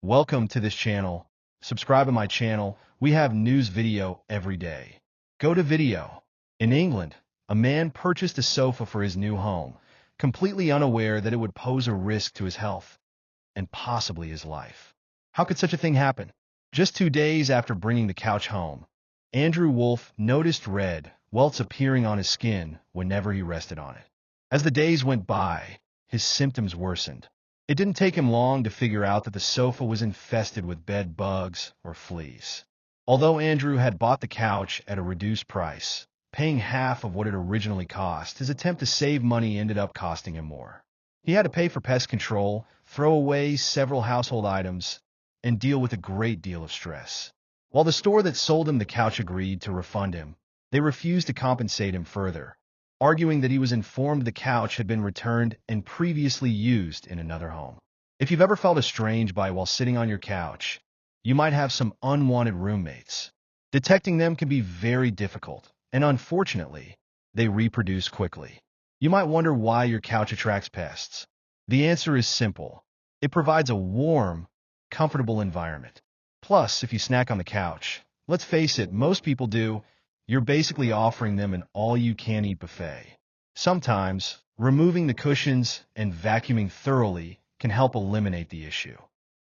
Welcome to this channel. Subscribe to my channel. We have news video every day. Go to video. In England, a man purchased a sofa for his new home, completely unaware that it would pose a risk to his health and possibly his life. How could such a thing happen? Just 2 days after bringing the couch home, Andrew Wolf noticed red welts appearing on his skin whenever he rested on it. As the days went by, his symptoms worsened. It didn't take him long to figure out that the sofa was infested with bed bugs or fleas. Although Andrew had bought the couch at a reduced price, paying half of what it originally cost, his attempt to save money ended up costing him more. He had to pay for pest control, throw away several household items, and deal with a great deal of stress. While the store that sold him the couch agreed to refund him, they refused to compensate him further, arguing that he was informed the couch had been returned and previously used in another home. If you've ever felt estranged by while sitting on your couch, you might have some unwanted roommates. Detecting them can be very difficult, and unfortunately, they reproduce quickly. You might wonder why your couch attracts pests. The answer is simple. It provides a warm, comfortable environment. Plus, if you snack on the couch, let's face it, most people do, you're basically offering them an all-you-can-eat buffet. Sometimes, removing the cushions and vacuuming thoroughly can help eliminate the issue.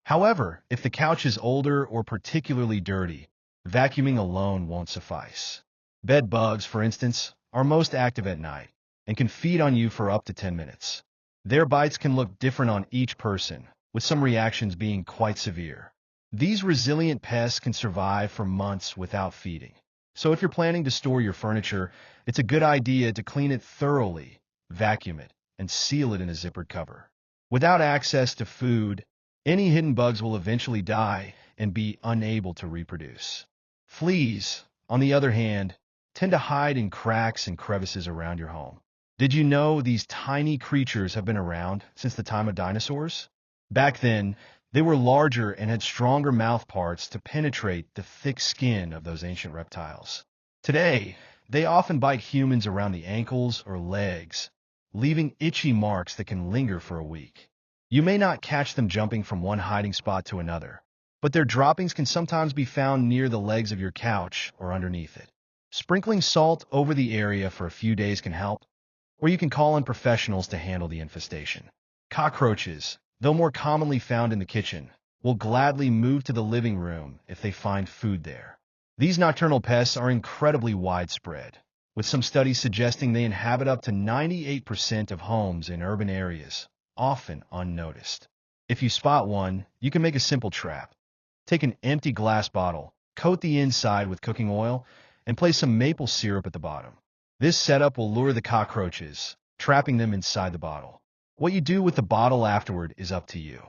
However, if the couch is older or particularly dirty, vacuuming alone won't suffice. Bed bugs, for instance, are most active at night and can feed on you for up to 10 minutes. Their bites can look different on each person, with some reactions being quite severe. These resilient pests can survive for months without feeding. So if you're planning to store your furniture, it's a good idea to clean it thoroughly, vacuum it, and seal it in a zippered cover. Without access to food, any hidden bugs will eventually die and be unable to reproduce. Fleas, on the other hand, tend to hide in cracks and crevices around your home. Did you know these tiny creatures have been around since the time of dinosaurs? Back then, they were larger and had stronger mouth parts to penetrate the thick skin of those ancient reptiles. Today, they often bite humans around the ankles or legs, leaving itchy marks that can linger for a week. You may not catch them jumping from one hiding spot to another, but their droppings can sometimes be found near the legs of your couch or underneath it. Sprinkling salt over the area for a few days can help, or you can call in professionals to handle the infestation. Cockroaches, though more commonly found in the kitchen, will gladly move to the living room if they find food there. These nocturnal pests are incredibly widespread, with some studies suggesting they inhabit up to 98% of homes in urban areas, often unnoticed. If you spot one, you can make a simple trap. Take an empty glass bottle, coat the inside with cooking oil, and place some maple syrup at the bottom. This setup will lure the cockroaches, trapping them inside the bottle. What you do with the bottle afterward is up to you.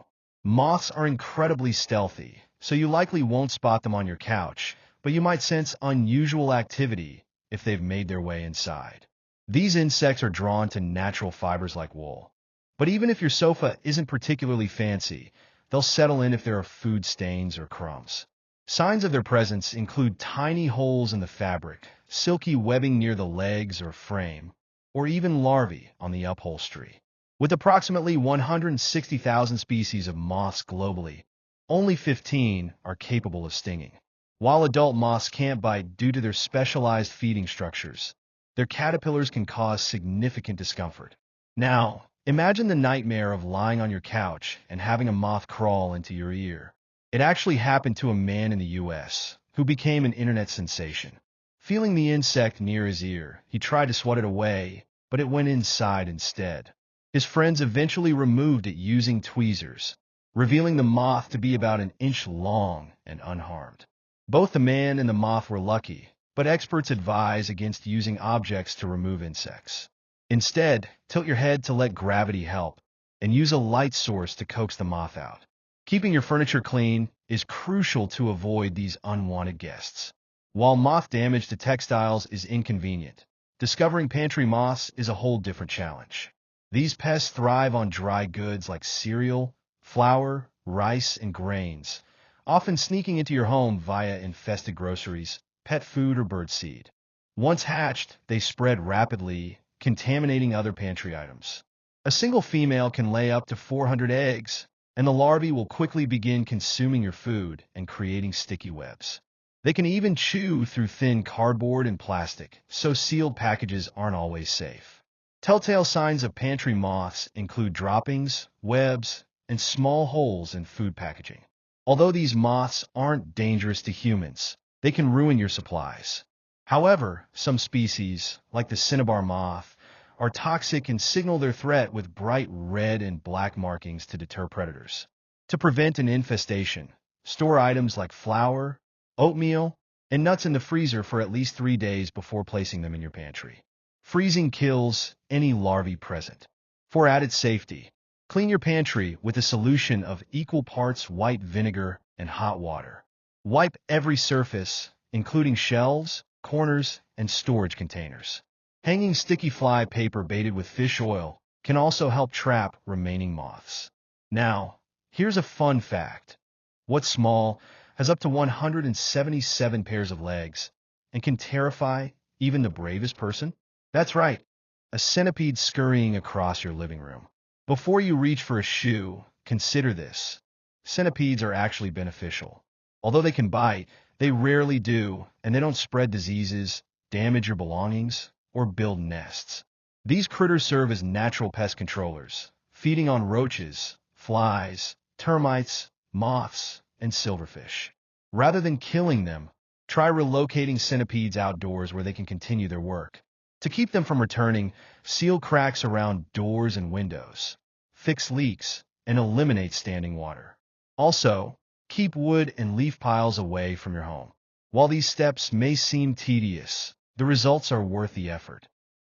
Moths are incredibly stealthy, so you likely won't spot them on your couch, but you might sense unusual activity if they've made their way inside. These insects are drawn to natural fibers like wool. But even if your sofa isn't particularly fancy, they'll settle in if there are food stains or crumbs. Signs of their presence include tiny holes in the fabric, silky webbing near the legs or frame, or even larvae on the upholstery. With approximately 160,000 species of moths globally, only 15 are capable of stinging. While adult moths can't bite due to their specialized feeding structures, their caterpillars can cause significant discomfort. Now, imagine the nightmare of lying on your couch and having a moth crawl into your ear. It actually happened to a man in the US who became an internet sensation. Feeling the insect near his ear, he tried to swat it away, but it went inside instead. His friends eventually removed it using tweezers, revealing the moth to be about an inch long and unharmed. Both the man and the moth were lucky, but experts advise against using objects to remove insects. Instead, tilt your head to let gravity help, and use a light source to coax the moth out. Keeping your furniture clean is crucial to avoid these unwanted guests. While moth damage to textiles is inconvenient, discovering pantry moths is a whole different challenge. These pests thrive on dry goods like cereal, flour, rice, and grains, often sneaking into your home via infested groceries, pet food, or birdseed. Once hatched, they spread rapidly, contaminating other pantry items. A single female can lay up to 400 eggs, and the larvae will quickly begin consuming your food and creating sticky webs. They can even chew through thin cardboard and plastic, so sealed packages aren't always safe. Telltale signs of pantry moths include droppings, webs, and small holes in food packaging. Although these moths aren't dangerous to humans, they can ruin your supplies. However, some species, like the cinnabar moth, are toxic and signal their threat with bright red and black markings to deter predators. To prevent an infestation, store items like flour, oatmeal, and nuts in the freezer for at least 3 days before placing them in your pantry. Freezing kills any larvae present. For added safety, clean your pantry with a solution of equal parts white vinegar and hot water. Wipe every surface, including shelves, corners, and storage containers. Hanging sticky fly paper baited with fish oil can also help trap remaining moths. Now, here's a fun fact. What's small has up to 177 pairs of legs and can terrify even the bravest person? That's right, a centipede scurrying across your living room. Before you reach for a shoe, consider this. Centipedes are actually beneficial. Although they can bite, they rarely do, and they don't spread diseases, damage your belongings, or build nests. These critters serve as natural pest controllers, feeding on roaches, flies, termites, moths, and silverfish. Rather than killing them, try relocating centipedes outdoors where they can continue their work. To keep them from returning, seal cracks around doors and windows, fix leaks, and eliminate standing water. Also, keep wood and leaf piles away from your home. While these steps may seem tedious, the results are worth the effort.